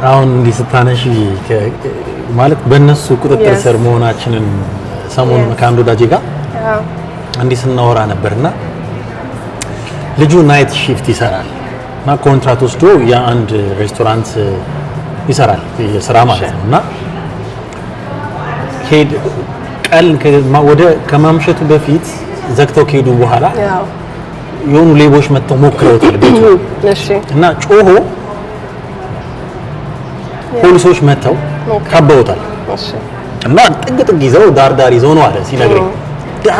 አሁን እንዲህ ስታነሺ ማለት በእነሱ ቁጥጥር ስር መሆናችንን ሰሞኑን ከአንድ ወዳጄ ጋር እንዲህ ስናወራ ነበርና ልጁ ናይት ሺፍት ይሰራል እና ኮንትራት ወስዶ የአንድ ሬስቶራንት ይሰራል የስራ ማለት ነው እና ሄድ ወደ ከማምሸቱ በፊት ዘግተው ከሄዱ በኋላ የሆኑ ሌቦች መጥተው ሞክረውታል ቤቱ እና ጮሆ ፖሊሶች መጥተው ከበውታል እና ጥግ ይዘው ዳር ይዘው ነው አለ ሲነግረኝ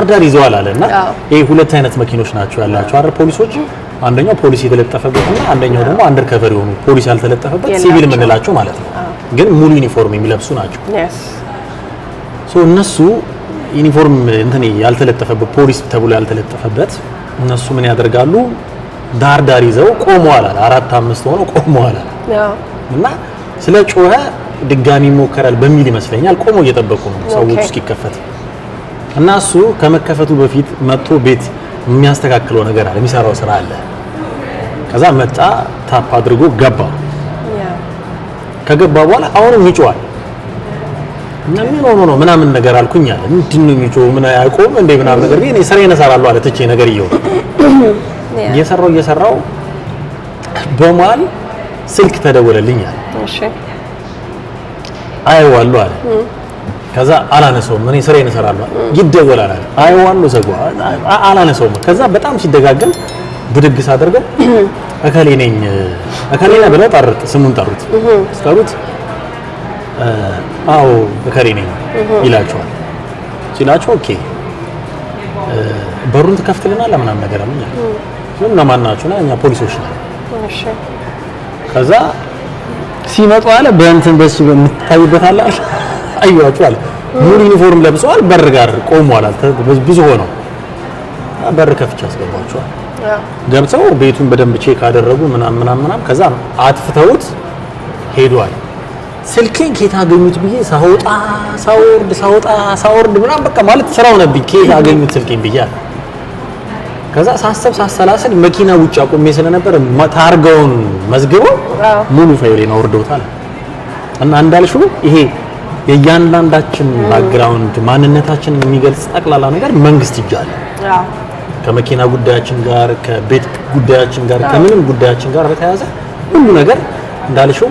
ዳር ይዘዋል አለና ይሄ ሁለት አይነት መኪኖች ናቸው ያላቸው አይደል ፖሊሶች አንደኛው ፖሊስ የተለጠፈበትና አንደኛው ደግሞ አንደር ከቨር የሆኑ ፖሊስ ያልተለጠፈበት ሲቪል የምንላቸው ማለት ነው ግን ሙሉ ዩኒፎርም የሚለብሱ ናቸው ሶ እነሱ ዩኒፎርም እንትን ያልተለጠፈበት ፖሊስ ተብሎ ያልተለጠፈበት እነሱ ምን ያደርጋሉ ዳር ይዘው ቆመዋል አለ 4-5 ሆነው ቆመዋል አለ እና ስለ ጮኸ ድጋሚ ሞከራል በሚል ይመስለኛል ቆሞ እየጠበቁ ነው ሰዎች እስኪከፈት እና እሱ ከመከፈቱ በፊት መጥቶ ቤት የሚያስተካክለው ነገር አለ የሚሰራው ስራ አለ ከዛ መጣ ታፕ አድርጎ ገባ ከገባ በኋላ አሁንም ይጮሃል ምን ሆኖ ነው ምናምን ነገር አልኩኝ አለ ምንድነው የሚጮህ ምን ያቆም እንደ ምናምን ነገር ግን ሰራዬን እሰራለሁ አለ ትቼ ነገር እየሰራው በመሃል ስልክ ተደወለልኝ አለ እሺ አይዋለሁ አለ ከዛ አላነሳውም እኔ ሰራዬን እሰራለሁ ይደወላል አለ አይዋለሁ ዘጓ አላነሳውም ከዛ በጣም ሲደጋገም ብድግስ አድርገው እከሌ ነኝ ብለው ጠሩት ስሙን ጠሩት አዎ እከሌ ነኝ ይላቸዋል ሲላቸው ኦኬ በሩን ተከፍትልናል ምናምን ነገር አለኝ ምን ለማናችሁና እኛ ፖሊሶች ነን እሺ ከዛ ሲመጡ አለ በእንትን በሱ የምታዩበት አለ አዩዋቸው አለ ሙሉ ዩኒፎርም ለብሰዋል በር ጋር ቆመዋል ብዙ ሆነው በር ከፍቻ አስገባቸዋል ገብተው ቤቱን በደንብ ቼክ አደረጉ ምናምን ከዛ አጥፍተውት ሄዷል ስልኬን ከየት አገኙት ብዬ ሳወርድ ምናምን በቃ ማለት ስራው ነብኝ ከየት አገኙት ስልኬን ብያለሁ ከዛ ሳሰላስል መኪና ውጭ አቆሜ ስለነበር ታርጋውን መዝግበው ሙሉ ፋይሌን አውርደውታል እና እንዳልሽው ይሄ የእያንዳንዳችን ባክግራውንድ ማንነታችንን የሚገልጽ ጠቅላላ ነገር መንግስት ይጃል ከመኪና ጉዳያችን ጋር ከቤት ጉዳያችን ጋር ከምንም ጉዳያችን ጋር በተያያዘ ሁሉ ነገር እንዳልሽው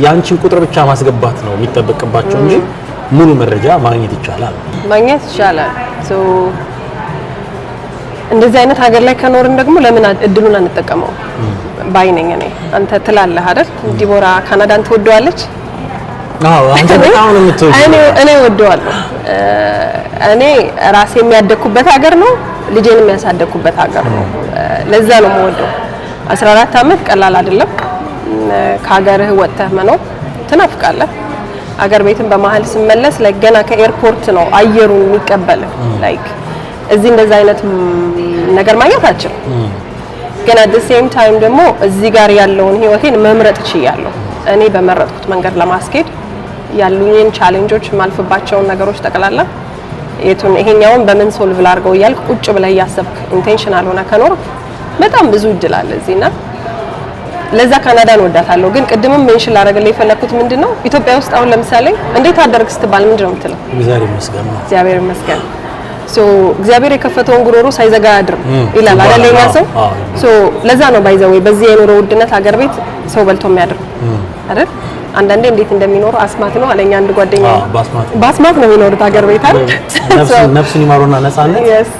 ያንቺን ቁጥር ብቻ ማስገባት ነው የሚጠበቅባቸው እንጂ ሙሉ መረጃ ማግኘት ይቻላል ሶ እንደዚህ አይነት ሀገር ላይ ከኖርን ደግሞ ለምን እድሉን አንጠቀመው ባይነኝ እኔ አንተ ትላለህ አይደል ዲቦራ ካናዳን ትወደዋለች አንተ በጣም ነው የምትወደው እኔ ወደዋለሁ እኔ ራሴ የሚያደኩበት ሀገር ነው ልጄን የሚያሳደኩበት ሀገር ነው ለዛ ነው የምወደው 14 አመት ቀላል አይደለም ከሀገርህ ወጥተህ መኖር ትናፍቃለህ ሀገር ቤትን በመሃል ስመለስ ለገና ከኤርፖርት ነው አየሩን የሚቀበል ላይክ እዚህ እንደዛ አይነት ነገር ማግኘት አልችልም ግን at the same time ደግሞ እዚህ ጋር ያለውን ህይወቴን መምረጥ እችላለሁ እኔ በመረጥኩት መንገድ ለማስኬድ ያሉኝን ቻሌንጆች ማልፈባቸውን ነገሮች ተቀላላ የቱን ይሄኛውን በምን ሶልቭ ላድርገው እያልኩ ቁጭ ብለህ ያሰብክ ኢንቴንሽናል ሆነ ከኖር በጣም ብዙ እድል አለ እዚህና ለዛ ካናዳን ወዳታለሁ ግን ቅድምም ሜንሽን ላደርግልህ የፈለኩት ምንድነው ኢትዮጵያ ውስጥ አሁን ለምሳሌ እንዴት አደርግ ስትባል ምንድነው የምትለው እግዚአብሔር ይመስገን ሶ እግዚአብሔር የከፈተውን ጉሮሮ ሳይዘጋ ያድርም ይላል አይደለኛ ሰው ሶ ለዛ ነው ባይዘው በዚህ የኑሮ ውድነት ሀገር ቤት ሰው በልቶ የሚያድር አይደል አንዳንዴ እንዴት እንደሚኖር አስማት ነው አለኛ አንድ ጓደኛ ባስማት ነው የሚኖሩት ሀገር ቤት አይደል ነፍስን ይማሩና ነፃነት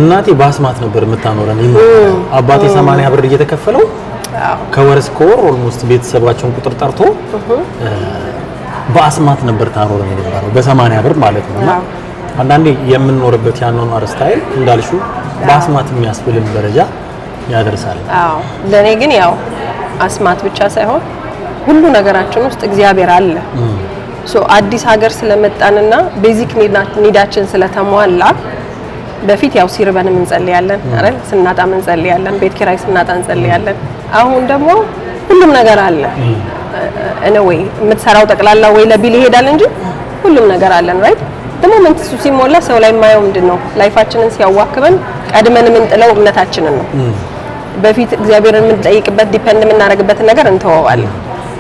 እናቴ ባስማት ነበር የምታኖረን አባቴ 80 ብር እየተከፈለው ከወር እስከ ወር ኦልሞስት ቤተሰባቸውን ቁጥር ጠርቶ በአስማት ነበር ታኖረን የነበረው በ80 ብር ማለት ነውና አንዳንዴ የምንኖርበት ያንኗር ስታይል እንዳልሽው በአስማት የሚያስብልን ደረጃ ያደርሳል አዎ ለኔ ግን ያው አስማት ብቻ ሳይሆን ሁሉ ነገራችን ውስጥ እግዚአብሔር አለ ሶ አዲስ ሀገር ስለመጣንና ቤዚክ ኒዳችን ስለተሟላ በፊት ያው ሲርበንም እንጸልያለን አይደል ስናጣም እንጸልያለን ቤት ኪራይ ስናጣ እንጸልያለን አሁን ደግሞ ሁሉም ነገር አለ እኔ ወይ የምትሰራው ጠቅላላ ወይ ለቢል ይሄዳል እንጂ ሁሉም ነገር አለን ራይት ደግሞ ምን እሱ ሲሞላ ሰው ላይ ማየው ምንድነው ላይፋችንን ሲያዋክበን ቀድመን ምን ጥለው እምነታችንን ነው በፊት እግዚአብሔርን የምንጠይቅበት ዲፔንድ የምናደርግበት ነገር እንተዋዋለን።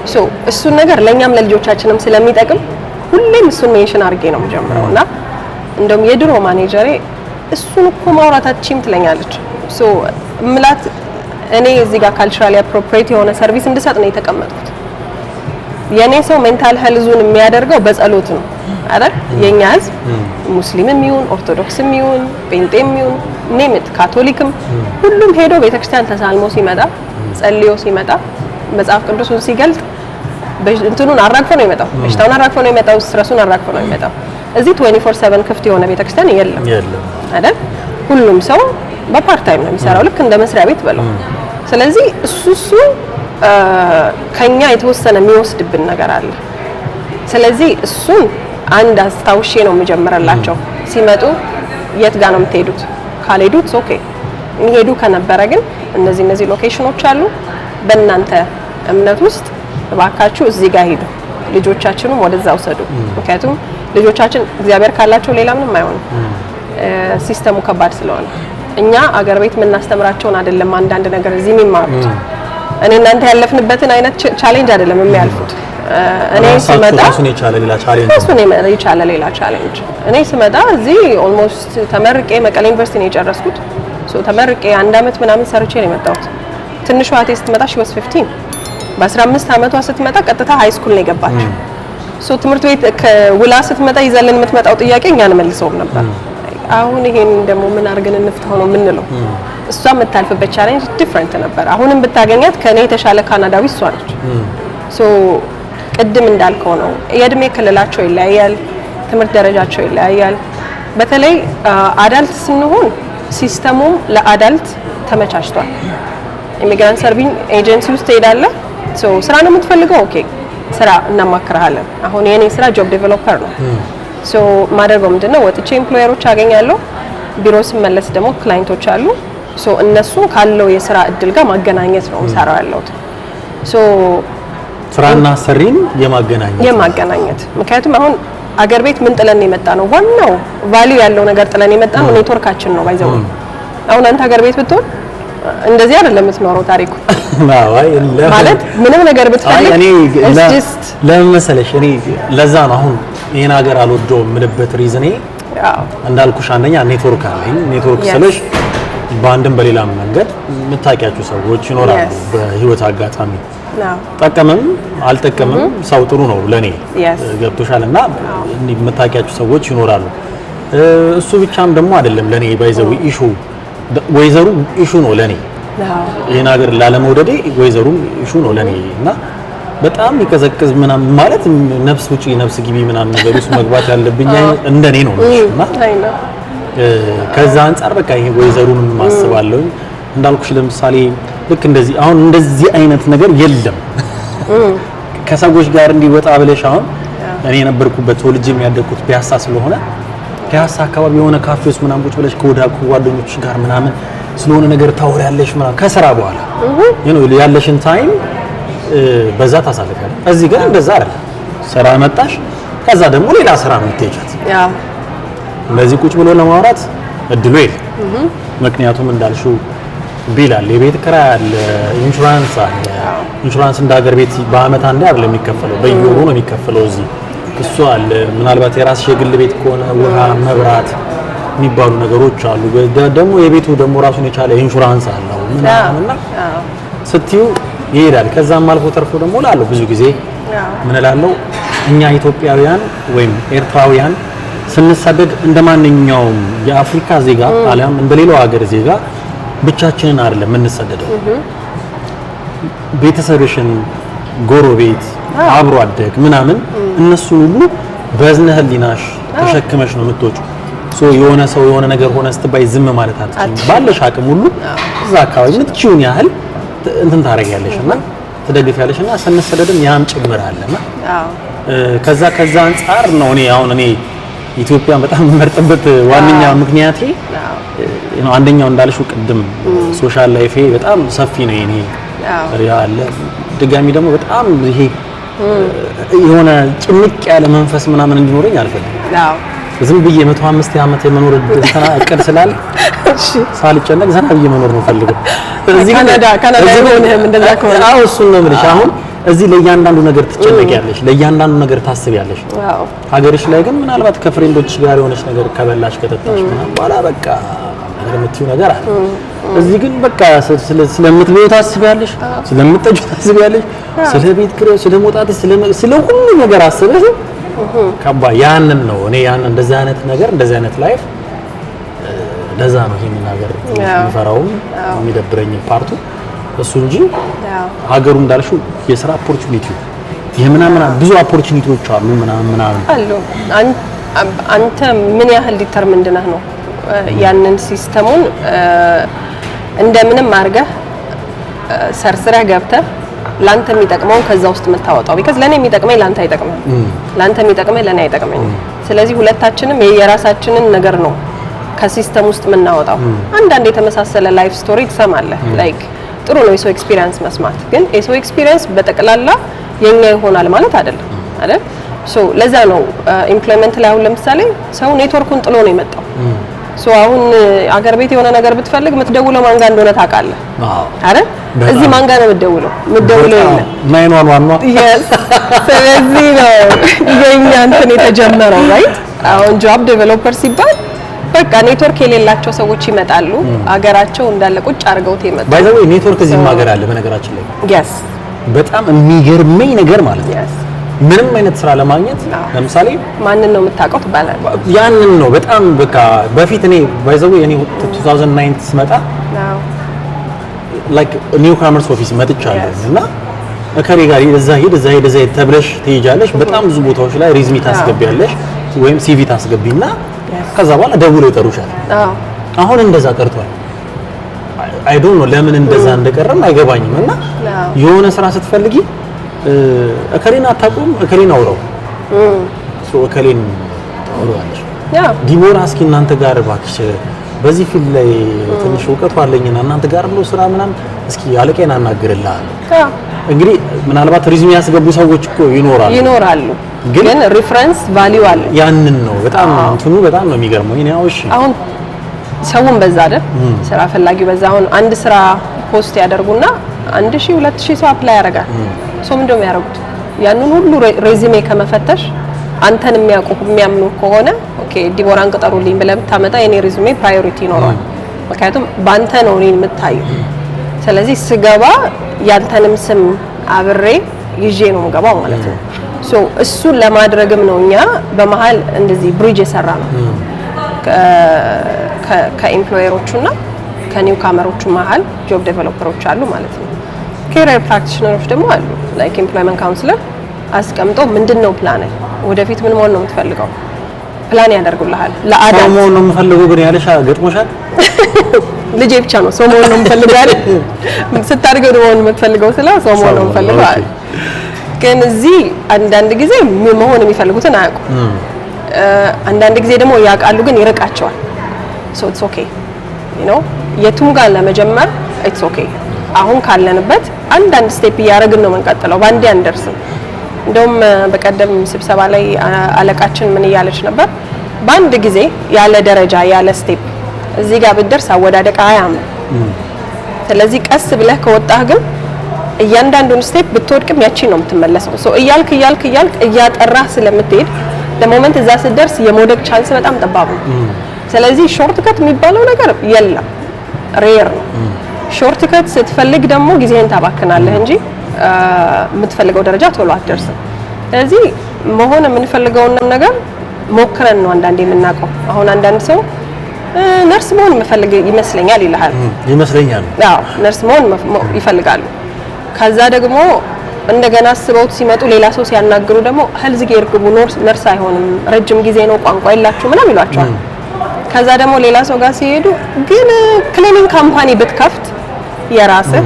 ሶ እሱን ነገር ለኛም ለልጆቻችንም ስለሚጠቅም ሁሌም እሱን ሜንሽን አድርጌ ነው የምጀምረው እና እንደውም የድሮ ማኔጀሬ እሱን እኮ ማውራታችም ትለኛለች። ሶ ምላት እኔ እዚህ ጋር ካልቸራሊ አፕሮፕሪየት የሆነ ሰርቪስ እንድሰጥ ነው የተቀመጥኩት። የኔ ሰው ሜንታል ሄልዙን የሚያደርገው በጸሎት ነው አይደል? የኛ ህዝብ ሙስሊምም ይሁን ኦርቶዶክስም ይሁን ጴንጤም ይሁን ኔምት ካቶሊክም ሁሉም ሄዶ ቤተክርስቲያን ተሳልሞ ሲመጣ ጸልዮ ሲመጣ መጽሐፍ ቅዱስን ሲገልጥ እንትኑን አራግፎ ነው የሚመጣው። በሽታውን አራግፎ ነው የሚመጣው። ስትረሱን አራግፎ ነው የሚመጣው። እዚህ 24/7 ክፍት የሆነ ቤተክርስቲያን የለም አይደል? ሁሉም ሰው በፓርት ታይም ነው የሚሰራው፣ ልክ እንደ መስሪያ ቤት በለው። ስለዚህ እሱ ከኛ የተወሰነ የሚወስድብን ነገር አለ። ስለዚህ እሱን አንድ አስታውሼ ነው የምጀምረላቸው። ሲመጡ የት ጋር ነው የምትሄዱት? ካልሄዱት ኦኬ፣ የሚሄዱ ከነበረ ግን እነዚህ ሎኬሽኖች አሉ። በእናንተ እምነት ውስጥ እባካችሁ እዚህ ጋር ሄዱ፣ ልጆቻችንም ወደዛ ወሰዱ። ምክንያቱም ልጆቻችን እግዚአብሔር ካላቸው ሌላ ምንም አይሆንም። ሲስተሙ ከባድ ስለሆነ እኛ አገር ቤት የምናስተምራቸውን አይደለም አንዳንድ ነገር እዚህ የሚማሩት። እኔ እናንተ ያለፍንበትን አይነት ቻሌንጅ አይደለም የሚያልፉት። እኔ ስመጣ እሱን የቻለ ሌላ ቻሌንጅ እኔ ስመጣ እዚህ ኦልሞስት ተመርቄ መቀሌ ዩኒቨርሲቲ ነው የጨረስኩት። ሶ ተመርቄ 1 አመት ምናምን ሰርቼ ነው የመጣሁት። ትንሿ እህቴ ስትመጣ she was 15 በ15 አመቷ ስትመጣ ቀጥታ ሃይ ስኩል ነው የገባችው። ሶ ትምህርት ቤት ከውላ ስትመጣ ይዘልን የምትመጣው ጥያቄ እኛን መልሰውም ነበር። አሁን ይሄን ደግሞ ምን አድርገን እንፍታው ነው የምንለው። እሷ የምታልፍበት ቻሌንጅ ዲፈረንት ነበር። አሁንም ብታገኛት ከኔ የተሻለ ካናዳዊ እሷ ነች። ሶ ቅድም እንዳልከው ነው የእድሜ ክልላቸው ይለያያል፣ ትምህርት ደረጃቸው ይለያያል። በተለይ አዳልት ስንሆን ሲስተሙም ለአዳልት ተመቻችቷል። ኢሚግራንት ሰርቪንግ ኤጀንሲ ውስጥ ትሄዳለህ። ሶ ስራ ነው የምትፈልገው፣ ኦኬ ስራ እናማክርሃለን። አሁን የኔ ስራ ጆብ ዴቨሎፐር ነው። ሶ ማደርገው ምንድነው ወጥቼ ኤምፕሎየሮች አገኛለሁ። ቢሮ ስመለስ ደግሞ ክላይንቶች አሉ። ሶ እነሱ ካለው የስራ እድል ጋር ማገናኘት ነው የምሰራው ያለሁት። ሶ ስራና ሰሪን የማገናኘት ምክንያቱም አሁን አገር ቤት ምን ጥለን የመጣ ነው ዋናው ቫልዩ ያለው ነገር ጥለን የመጣ ነው ኔትወርካችን ነው ባይዘው። አሁን አንተ አገር ቤት ብትሆን እንደዚህ አይደለም የምትኖረው ታሪኩ ማለት ምንም ነገር ብትፈልግ ለምን መሰለሽ እኔ ለዛ ነው አሁን ይሄን ሀገር አልወደውም የምልበት ሪዝኔ እንዳልኩሽ አንደኛ ኔትወርክ አለኝ። ኔትወርክ ስለሽ በአንድም በሌላም መንገድ የምታውቂያቸው ሰዎች ይኖራሉ በህይወት አጋጣሚ ጠቀመም አልጠቀመም ሰው ጥሩ ነው ለኔ ገብቶሻልና የምታውቂያቸው ሰዎች ይኖራሉ። እሱ ብቻም ደግሞ አይደለም ለኔ ባይዘው ኢሹ ወይዘሩ ኢሹ ነው ለኔ ይሄን ሀገር ላለመውደዴ ወይዘሩም ኢሹ ነው ለኔ እና በጣም ይቀዘቅዝ ምናምን ማለት ነፍስ ውጪ ነፍስ ግቢ ምናምን ነገር ውስጥ መግባት ያለብኝ እንደኔ ነው እና ከዛ አንፃር በቃ ይሄ ወይዘሩን ማስባለሁ። እንዳልኩሽ ለምሳሌ ልክ እንደዚህ አሁን እንደዚህ አይነት ነገር የለም ከሰዎች ጋር እንዲወጣ ብለሽ አሁን እኔ የነበርኩበት ተወልጄ የሚያደግኩት ፒያሳ ስለሆነ ፒያሳ አካባቢ የሆነ ካፌ ውስጥ ምናምን ቁጭ ብለሽ ከጓደኞችሽ ጋር ምናምን ስለሆነ ነገር ታወሪያለሽ ምናምን ከስራ በኋላ ያለሽን ታይም በዛ ታሳልፋለሽ። እዚህ ግን እንደዛ አይደለም። ስራ መጣሽ ከዛ ደግሞ ሌላ ስራ ነው የምትሄጂት። እንደዚህ ቁጭ ብሎ ለማውራት እድሉ የለም። ምክንያቱም እንዳልሽው ቢል አለ፣ የቤት ኪራይ አለ፣ ኢንሹራንስ አለ። ኢንሹራንስ እንደ ሀገር ቤት በአመት አንዴ አይደለም የሚከፈለው፣ በየወሩ ነው የሚከፈለው እዚህ እሱ አለ። ምናልባት የራስሽ የግል ቤት ከሆነ ውሃ፣ መብራት የሚባሉ ነገሮች አሉ። ደግሞ የቤቱ ደግሞ ራሱን የቻለ ኢንሹራንስ አለው ምናምንና ስትዩ ይሄዳል። ከዛም አልፎ ተርፎ ደግሞ ላለው ብዙ ጊዜ ምን እላለሁ እኛ ኢትዮጵያውያን ወይም ኤርትራውያን ስንሰደድ እንደማንኛውም የአፍሪካ ዜጋ አሊያም እንደሌላው ሀገር ዜጋ ብቻችንን አይደለም የምንሰደደው። ቤተሰብሽን፣ ጎረቤት፣ አብሮ አደግ ምናምን እነሱ ሁሉ በዝነ ህሊናሽ ተሸክመሽ ነው የምትወጪው። የሆነ ሰው የሆነ ነገር ሆነ ስትባይ ዝም ማለት አትችይም። ባለሽ አቅም ሁሉ እዛ አካባቢ የምትችይውን ያህል እንትን ታደርጊያለሽና ትደግፊያለሽና ስንሰደድም ያም ጭምር አለና ከዛ አንፃር ነው እኔ ኢትዮጵያን በጣም የምመርጥበት ዋነኛ ምክንያቴ አንደኛው እንዳልሽው ቅድም ሶሻል ላይፌ በጣም ሰፊ ነው የኔ ያለ ድጋሚ ደግሞ በጣም ይሄ የሆነ ጭንቅ ያለ መንፈስ ምናምን እንዲኖረኝ አልፈልግም። ዝም ብዬ 105 ዓመት የመኖር እቅድ ስላለ እሺ ሳልጨነቅ ዘና ብዬ መኖር ነው ፈልገው። እዚህ ካናዳ ሆነህም እንደዛ ከሆነ አዎ እሱን ነው የምልሽ። አሁን እዚህ ለእያንዳንዱ ነገር ትጨነቂያለሽ፣ ለእያንዳንዱ ነገር ታስቢያለሽ። አዎ ሀገርሽ ላይ ግን ምናልባት ከፍሬንዶች ጋር የሆነች ነገር ከበላሽ ከጠጣሽ ምናምን በኋላ በቃ ነገር የምትይው ነገር አለ። እዚህ ግን በቃ ስለምትበይው ታስቢያለሽ፣ ስለምትጠጪው ታስቢያለሽ፣ ስለ ቤት ኪራይ፣ ስለ መውጣትሽ፣ ስለ ሁሉ ነገር አስበሽ ከባድ ያንን ነው እኔ ያን እንደዛ አይነት ነገር እንደዛ አይነት ላይፍ ለዛ ነው ይሄን ነገር የሚፈራውም የሚደብረኝ ፓርቱ እሱ እንጂ ሀገሩ እንዳልሽው የስራ ኦፖርቹኒቲ የምናምን ብዙ ኦፖርቹኒቲዎች አሉ ምናምን አሉ። አንተ ምን ያህል ዲተርሚንድ ነህ ነው ያንን ሲስተሙን እንደምንም አድርገህ ሰርስረህ ገብተህ ላንተ የሚጠቅመው ከዛ ውስጥ የምታወጣው ቢካዝ ለኔ የሚጠቅመኝ ላንተ አይጠቅመኝ፣ ላንተ የሚጠቅመኝ ለኔ አይጠቅመኝ። ስለዚህ ሁለታችንም የየራሳችንን ነገር ነው ከሲስተም ውስጥ የምናወጣው። አንዳንድ የተመሳሰለ ላይፍ ስቶሪ ትሰማለህ። ላይክ ጥሩ ነው የሰው ኤክስፒሪየንስ መስማት፣ ግን የሰው ኤክስፒሪየንስ በጠቅላላ የኛ ይሆናል ማለት አይደለም አይደል? ሶ ለዛ ነው ኢምፕሎይመንት ላይ አሁን ለምሳሌ ሰው ኔትወርኩን ጥሎ ነው የመጣው። ሶ አሁን አገር ቤት የሆነ ነገር ብትፈልግ የምትደውለው ማን ጋር እንደሆነ ታውቃለህ አይደል? እዚህ ማን ጋር ነው የምትደውለው? የምትደውለው የለም 911 ነው። yes ስለዚህ ነው የኛ እንትን የተጀመረው ራይት። አሁን ጆብ ዴቨሎፐር ሲባል በቃ ኔትወርክ የሌላቸው ሰዎች ይመጣሉ፣ አገራቸው እንዳለ ቁጭ አድርገውት ይመጣሉ። ባይ ዘ ወይ ኔትወርክ እዚህም ሀገር አለ በነገራችን ላይ። yes በጣም የሚገርመኝ ነገር ማለት ነው ምንም አይነት ስራ ለማግኘት ለምሳሌ ማንን ነው የምታውቀው ትባላለህ። ያንን ነው በጣም በቃ በፊት እኔ ባይ ዘ ወይ እኔ 2009 ስመጣ ላይክ ኒው ካመርስ ኦፊስ መጥቻለሁ እና እከሬ ጋር እዛ ሄድ ተብለሽ ትሄጃለሽ። በጣም ብዙ ቦታዎች ላይ ሪዝሚ ታስገቢያለሽ ወይም ሲቪ ታስገቢና ከዛ በኋላ ደውለው ይጠሩሻል። አሁን እንደዛ ቀርቷል። አይ ዶንት ኖ ለምን እንደዛ እንደቀረም አይገባኝም። እና የሆነ ስራ ስትፈልጊ እከሌን አታውቁም፣ እከሌን አውራው እከሌን ታውራለሽ። ዲቦራ እስኪ እናንተ ጋር እባክሽ በዚህ ፊልድ ላይ ትንሽ እውቀቱ አለኝና እናንተ ጋር ብሎ ስራ ምናምን እስኪ አለቀን አናግርልሃለሁ። እንግዲህ ምናልባት ሪዝሚ ያስገቡ ሰዎች እኮ ይኖራሉ ግን ሪፈረንስ ቫልዩ አለ። ያንን ነው በጣም እንትኑ በጣም ነው የሚገርመው። እኔ እሺ አሁን ሰውን በዛ አይደል ስራ ፈላጊው በዛ። አሁን አንድ ስራ ፖስት ያደርጉና 1000 2000 ሰው አፕላይ ያደርጋል። ሰው ምንድነው የሚያደርጉት? ያንን ሁሉ ሬዚሜ ከመፈተሽ አንተን የሚያምኑ ከሆነ ኦኬ ዲቦራን ቅጠሩልኝ ብለህ ብታመጣ የኔ ሬዚሜ ፕራዮሪቲ ይኖረዋል። ምክንያቱም ባንተ ነው እኔን የምታየው። ስለዚህ ስገባ ያንተንም ስም አብሬ ይዤ ነው የምገባው ማለት ነው። ሶ እሱን ለማድረግም ነው እኛ በመሃል እንደዚህ ብሪጅ የሰራ ነው ከኤምፕሎየሮቹና ከኒው ካመሮቹ መሃል ጆብ ዴቨሎፐሮች አሉ ማለት ነው። ኬሪየር ፕራክቲሽነሮች ደግሞ አሉ ላይክ ኤምፕሎይመንት ካውንስለር አስቀምጠው ምንድነው ፕላን ወደፊት ምን መሆን ነው የምትፈልገው ፕላን ያደርጉልሃል። ለአዳም ሰው መሆን ነው የምፈልገው ግን ያለሽ ገጥሞሻል? ልጄ ብቻ ነው ሰው መሆን ነው የምፈልገው አይደል? ስታድገው ደግሞ የምትፈልገው ስለ ሰው መሆን ነው የምፈልገው አይደል? ግን እዚህ አንዳንድ ጊዜ መሆን የሚፈልጉትን አያውቁም። አንዳንድ ጊዜ ደግሞ ያውቃሉ ግን ይርቃቸዋል። ሶ ኢትስ ኦኬ ዩ ኖ የቱም ጋር ለመጀመር ኢትስ ኦኬ። አሁን ካለንበት አንዳንድ ስቴፕ እያደረግን ነው የምንቀጥለው፣ ባንዴ አንደርስም። እንደውም በቀደም ስብሰባ ላይ አለቃችን ምን እያለች ነበር? በአንድ ጊዜ ያለ ደረጃ ያለ ስቴፕ እዚህ ጋር ብትደርስ አወዳደቅ አያምር። ስለዚህ ቀስ ብለህ ከወጣህ ግን እያንዳንዱን ስቴፕ ብትወድቅም ያቺን ነው የምትመለሰው። ሶ እያልክ እያጠራህ ስለምትሄድ ለሞመንት እዛ ስትደርስ የመውደቅ ቻንስ በጣም ጠባብ ነው። ስለዚህ ሾርት ከት የሚባለው ነገር የለም፣ ሬር ነው። ሾርት ከት ስትፈልግ ደግሞ ጊዜህን ታባክናለህ እንጂ የምትፈልገው ደረጃ ቶሎ አትደርስም። ስለዚህ መሆን የምንፈልገውን ነገር ሞክረን ነው አንዳንዴ የምናውቀው። አሁን አንዳንድ ሰው ነርስ መሆን የምፈልግ ይመስለኛል ይልሃል። አዎ ነርስ መሆን ይፈልጋሉ። ከዛ ደግሞ እንደገና አስበውት ሲመጡ ሌላ ሰው ሲያናግሩ ደግሞ ሄልዝ ኬር ግቡ፣ ነርስ አይሆንም፣ ረጅም ጊዜ ነው፣ ቋንቋ የላችሁ ምናምን ይሏቸዋል። ከዛ ደግሞ ሌላ ሰው ጋር ሲሄዱ ግን ክሊኒንግ ካምፓኒ ብትከፍት የራስህ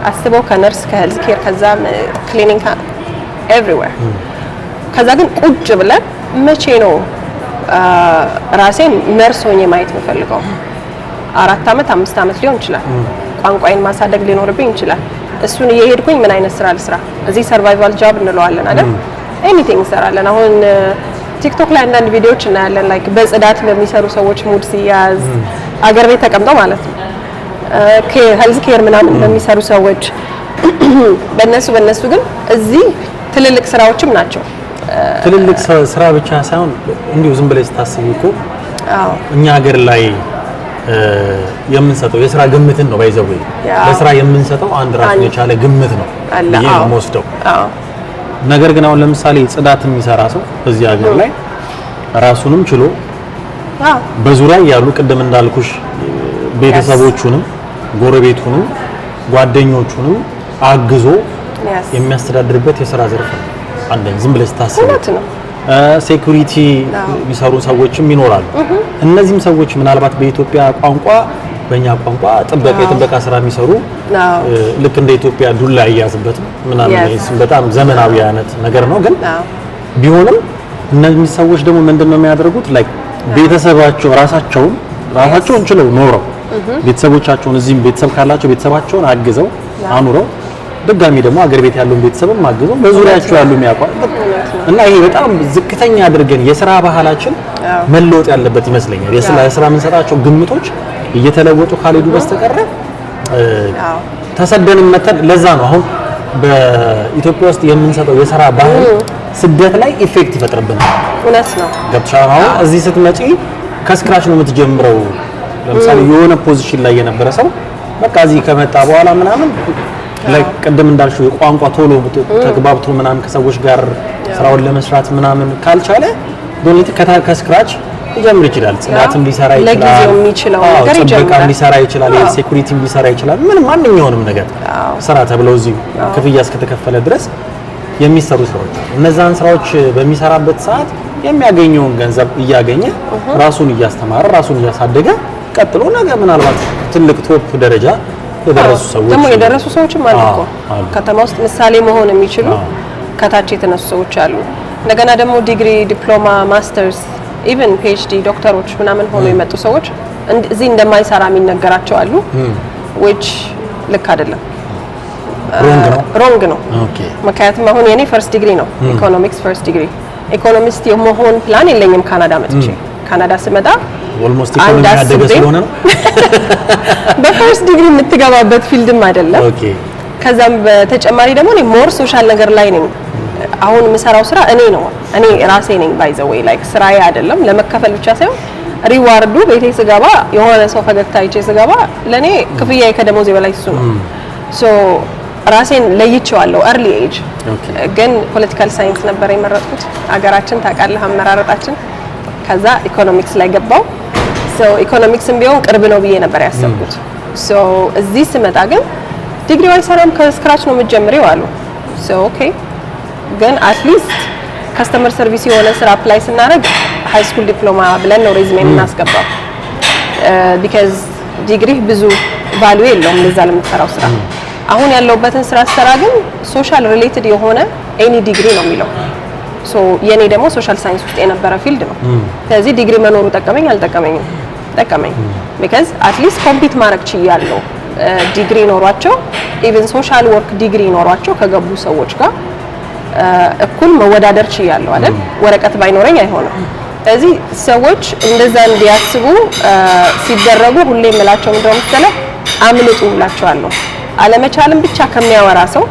አስበው ከነርስ ከሄልዝ ኬር ከዛ ክሊኒንግ ኤቭሪዌር። ከዛ ግን ቁጭ ብለን መቼ ነው ራሴን ነርስ ሆኜ ማየት የምፈልገው? 4 አመት 5 አመት ሊሆን ይችላል። ቋንቋዬን ማሳደግ ሊኖርብኝ ይችላል። እሱን እየሄድኩኝ ምን አይነት ስራ ልስራ? እዚህ ሰርቫይቫል ጆብ እንለዋለን አይደል? ኤኒቲንግ እንሰራለን። አሁን ቲክቶክ ላይ አንዳንድ ቪዲዮዎች እናያለን ላይክ በጽዳት በሚሰሩ ሰዎች ሙድ ሲያዝ አገር ቤት ተቀምጠው ማለት ነው ሄልዝ ኬር ምናምን በሚሰሩ ሰዎች በእነሱ ግን እዚህ ትልልቅ ስራዎችም ናቸው። ትልልቅ ስራ ብቻ ሳይሆን እንዲሁ ዝም ብለሽ ታስቢ እኮ እኛ ሀገር ላይ የምንሰጠው የስራ ግምትን ነው ባይዘው ለስራ የምንሰጠው አንድ ራሱን የቻለ ግምት ነው የምወስደው። ነገር ግን አሁን ለምሳሌ ጽዳት የሚሰራ ሰው እዚህ ሀገር ላይ ራሱንም ችሎ በዙሪያ ያሉ ቅድም እንዳልኩሽ ቤተሰቦቹንም ጎረቤቱንም ጓደኞቹንም አግዞ የሚያስተዳድርበት የሥራ ዘርፍ ነው። አንደኛ ዝም ብለሽ ታስቢ ሴኩሪቲ የሚሰሩ ሰዎችም ይኖራሉ። እነዚህም ሰዎች ምናልባት በኢትዮጵያ ቋንቋ በእኛ ቋንቋ የጥበቃ ስራ የሚሰሩ ልክ እንደ ኢትዮጵያ ዱላ ያያዝበት ምናምን በጣም ዘመናዊ አይነት ነገር ነው። ግን ቢሆንም እነዚህ ሰዎች ደግሞ ምንድነው የሚያደርጉት ላይክ ቤተሰባቸው ራሳቸውን ችለው ኖረው ቤተሰቦቻቸውን እዚህም ቤተሰብ ካላቸው ቤተሰባቸውን አግዘው አኑረው ድጋሚ ደግሞ አገር ቤት ያለውን ቤተሰብም አግዘው በዙሪያቸው ያሉ የሚያውቁ እና ይሄ በጣም ዝቅተኛ አድርገን የሥራ ባህላችን መለወጥ ያለበት ይመስለኛል። የሥራ የምንሰጣቸው ግምቶች እየተለወጡ ካልሄዱ በስተቀር ተሰደንም መተን ለዛ ነው አሁን በኢትዮጵያ ውስጥ የምንሰጠው የሥራ ባህል ስደት ላይ ኢፌክት ይፈጥርብናል። እውነት ነው። ገብቶሻል? አሁን እዚህ ስትመጪ ከስክራች ነው የምትጀምረው። ለምሳሌ የሆነ ፖዚሽን ላይ የነበረ ሰው በቃ እዚህ ከመጣ በኋላ ምናምን ቅድም እንዳልሽው የቋንቋ ቶሎ ተግባብቶ ምናምን ከሰዎች ጋር ስራውን ለመስራት ምናምን ካልቻለ ዶኔት ከስክራች ሊጀምር ይችላል። ጽዳትም ሊሰራ ይችላል፣ ለጊዜው የሚችለው ነገር ይጀምራል፣ ጥበቃም ሊሰራ ይችላል፣ ሴኩሪቲም ሊሰራ ይችላል። ምንም ማንኛውንም ነገር ስራ ተብለው እዚህ ክፍያ እስከተከፈለ ድረስ የሚሰሩ ስራዎች እነዛን ስራዎች በሚሰራበት ሰዓት የሚያገኘውን ገንዘብ እያገኘ ራሱን እያስተማረ ራሱን እያሳደገ ቀጥሎ ነገ ምናልባት ትልቅ ቶፕ ደረጃ የደረሱ ሰዎች ደግሞ የደረሱ ሰዎችም አሉ እኮ ከተማ ውስጥ ምሳሌ መሆን የሚችሉ ከታች የተነሱ ሰዎች አሉ። እንደገና ደግሞ ዲግሪ፣ ዲፕሎማ፣ ማስተርስ ኢቭን ፒኤችዲ ዶክተሮች ምናምን ሆኖ የመጡ ሰዎች እዚህ እንደማይሰራ የሚነገራቸው አሉ። which ልክ አይደለም፣ ሮንግ ነው። ምክንያቱም አሁን የኔ ፈርስት ዲግሪ ነው ኢኮኖሚክስ ፈርስት ዲግሪ። ኢኮኖሚስት የመሆን ፕላን የለኝም። ካናዳ ስመጣ ኦልሞስት ኢኮኖሚ ያደገ ስለሆነ ነው በፈርስት ዲግሪ የምትገባበት ፊልድም አይደለም። ከዛም በተጨማሪ ደግሞ እኔ ሞር ሶሻል ነገር ላይ ነኝ። አሁን የምሰራው ስራ እኔ ራሴ ነኝ ባይ ዘ ዌይ ላይክ ስራዬ አይደለም ለመከፈል ብቻ ሳይሆን ሪዋርዱ ቤቴ ስገባ የሆነ ሰው ፈገግታ አይቼ ስገባ ለኔ ክፍያዬ ከደሞዜ በላይ እሱ ነው። ሶ ራሴን ለይቼዋለሁ early age። ግን ፖለቲካል ሳይንስ ነበር የመረጥኩት። አገራችን ታውቃለህ አመራረጣችን። ከዛ ኢኮኖሚክስ ላይ ገባው። ሶ ኢኮኖሚክስም ቢሆን ቅርብ ነው ብዬ ነበር ያሰብኩት። ሶ እዚህ ስመጣ ግን ዲግሪው አይሰራም ከስክራች ነው የምትጀምሪው አሉ። ሶ ኦኬ ግን አትሊስት ከስተመር ሰርቪስ የሆነ ስራ አፕላይ ስናደርግ ሃይ ስኩል ዲፕሎማ ብለን ነው ሬዝሜ የምናስገባው። ቢካዝ ዲግሪ ብዙ ቫልዩ የለውም ለዛ ለምትሰራው ስራ። አሁን ያለውበትን ስራ ሰራ ግን ሶሻል ሪሌትድ የሆነ ኤኒ ዲግሪ ነው የሚለው። ሶ የኔ ደግሞ ሶሻል ሳይንስ ውስጥ የነበረ ፊልድ ነው። ስለዚህ ዲግሪ መኖሩ ጠቀመኝ አልጠቀመኝም? ጠቀመኝ። ቢካዝ አትሊስት ኮምፒት ማድረግ ችያለሁ። ዲግሪ ኖሯቸው ኢቭን ሶሻል ወርክ ዲግሪ ኖሯቸው ከገቡ ሰዎች ጋር እኩል መወዳደር ችያለሁ አይደል? ወረቀት ባይኖረኝ አይሆንም። ስለዚህ ሰዎች እንደዛ እንዲያስቡ ሲደረጉ ሁሌ የምላቸው ምንድነው መሰለህ አምልጡ እላቸዋለሁ። አለመቻልም ብቻ ከሚያወራ ሰው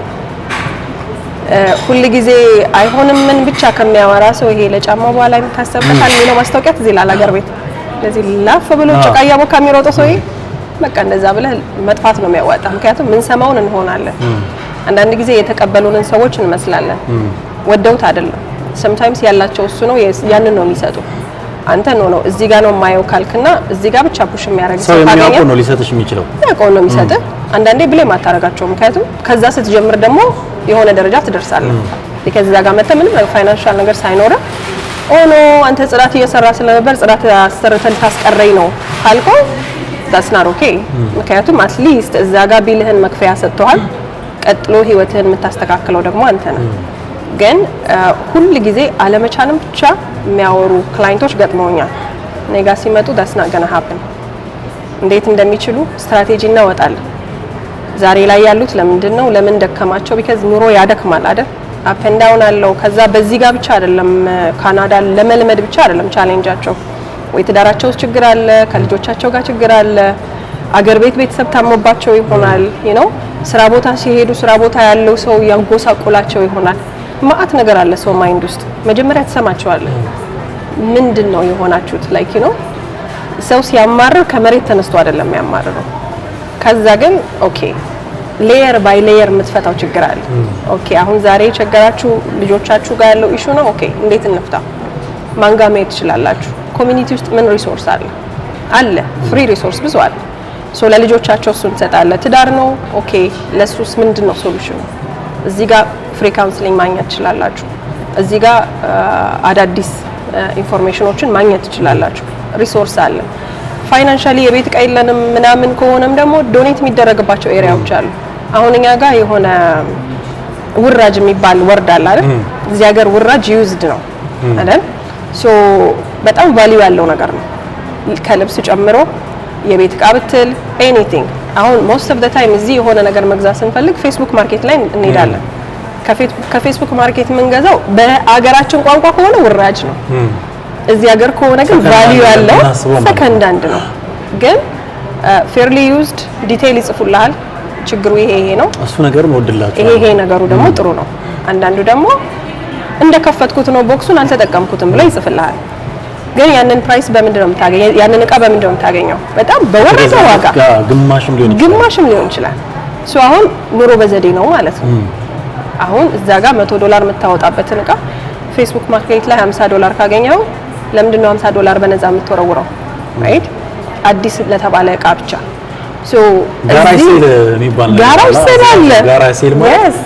ሁል ጊዜ አይሆንም ምን ብቻ ከሚያወራ ሰው ይሄ ለጫማ በኋላ የምታሰብበታል የሚለው ማስታወቂያ ትዝ ይላል አገር ቤት። ስለዚህ ላፍ ብሎ ጭቃ እያቦካ የሚሮጠው ሰውዬ በቃ እንደዛ ብለህ መጥፋት ነው የሚያዋጣ። ምክንያቱም ምን ሰማውን እንሆናለን። አንዳንድ ጊዜ የተቀበሉንን ሰዎች እንመስላለን፣ ወደውት አይደለም። ሰምታይምስ ያላቸው እሱ ነው ያንን ነው የሚሰጡ። አንተ ነው እዚህ ጋር ነው የማየው ካልክና እዚህ ጋር ብቻ ፑሽ የሚያደርግ ሰው ካገኘ ነው ሊሰጥሽ የሚችለው ያውቀው ነው የሚሰጥ። አንዳንዴ ብሌም አታረጋቸው። ምክንያቱም ከዛ ስትጀምር ደግሞ የሆነ ደረጃ ትደርሳለህ። ከዛ እዛ ጋር መተህ ምንም ፋይናንሻል ነገር ሳይኖር ኦኖ አንተ ጽዳት እየሰራ ስለነበር ጽዳት አሰርተን ታስቀረኝ ነው ካልከው that's not okay። ምክንያቱም አትሊስት እዛ ጋር ቢልህን መክፈያ ሰጥተዋል። ቀጥሎ ህይወትህን የምታስተካክለው ደግሞ አንተ ነህ። ግን ሁል ጊዜ አለመቻልም ብቻ የሚያወሩ ክላይንቶች ገጥመውኛል። እኔ ጋር ሲመጡ that's not gonna happen። እንዴት እንደሚችሉ ስትራቴጂ እናወጣለን። ዛሬ ላይ ያሉት ለምንድን ነው ለምን ደከማቸው? ቢካዝ ኑሮ ያደክማል አይደል? አፕ ኤንድ ዳውን አለው። ከዛ በዚህ ጋር ብቻ አይደለም ካናዳ ለመልመድ ብቻ አይደለም ቻሌንጃቸው። ወይ ትዳራቸው ውስጥ ችግር አለ፣ ከልጆቻቸው ጋር ችግር አለ፣ አገር ቤት ቤተሰብ ታሞባቸው ይሆናል። ስራ ቦታ ሲሄዱ ስራ ቦታ ያለው ሰው ያንጎሳቆላቸው ይሆናል። ማአት ነገር አለ ሰው ማይንድ ውስጥ። መጀመሪያ ትሰማቸዋለህ። ምንድነው የሆናችሁት? ላይክ ሰው ሲያማርር ከመሬት ተነስቶ አይደለም ያማርረው። ከዛ ግን ኦኬ ሌየር ባይ ሌየር የምትፈታው ችግር አለ። ኦኬ አሁን ዛሬ የቸገራችሁ ልጆቻችሁ ጋር ያለው ኢሹ ነው። ኦኬ እንዴት እንፍታ? ማን ጋር መሄድ ትችላላችሁ? ኮሚኒቲ ውስጥ ምን ሪሶርስ አለ? ፍሪ ሪሶርስ ብዙ አለ። ሶ ለልጆቻቸው እሱን ትሰጣለህ። ትዳር ነው ኦኬ፣ ለሱስ ምንድነው ሶሉሽኑ? እዚህ ጋር ፍሪ ካውንስሊንግ ማግኘት ትችላላችሁ። እዚህ ጋር አዳዲስ ኢንፎርሜሽኖችን ማግኘት ትችላላችሁ። ሪሶርስ አለ። ፋይናንሻሊ የቤት ዕቃ የለንም ምናምን ከሆነም ደግሞ ዶኔት የሚደረግባቸው ኤሪያዎች አሉ። አሁን እኛ ጋር የሆነ ውራጅ የሚባል ወርድ አለ አይደል? እዚህ ሀገር ውራጅ ዩዝድ ነው አይደል? ሶ በጣም ቫልዩ ያለው ነገር ነው። ከልብስ ጨምሮ የቤት ዕቃ ብትል ኤኒቲንግ። አሁን ሞስት ኦፍ ዘ ታይም እዚህ የሆነ ነገር መግዛት ስንፈልግ ፌስቡክ ማርኬት ላይ እንሄዳለን። ከፌስቡክ ማርኬት የምንገዛው በአገራችን ቋንቋ ከሆነ ውራጅ ነው። እዚህ ሀገር ከሆነ ግን ቫልዩ ያለው ሰከንድ ሃንድ ነው። ግን ፌርሊ ዩዝድ ዲቴይል ይጽፉልሃል። ችግሩ ይሄ ነው፣ እሱ ነገር ነው ወድላችሁ፣ ይሄ ነገሩ ደግሞ ጥሩ ነው። አንዳንዱ ደግሞ እንደከፈትኩት ነው ቦክሱን አልተጠቀምኩትም ብሎ ይጽፍልሃል። ግን ያንን ፕራይስ በምንድነው የምታገኘው? ያንን ዕቃ በምንድነው የምታገኘው? በጣም በወረደ ዋጋ ግማሽም ሊሆን ይችላል። ሶ አሁን ኑሮ በዘዴ ነው ማለት ነው። አሁን እዛ ጋር $100 የምታወጣበትን ዕቃ ፌስቡክ ማርኬት ላይ $50 ካገኘው ለምንድነው $50 በነፃ የምትወረውረው? ራይት አዲስ ለተባለ ዕቃ ብቻ። ሶ ጋራጅ ሴል የሚባል ነገር ጋራጅ ሴል ማለት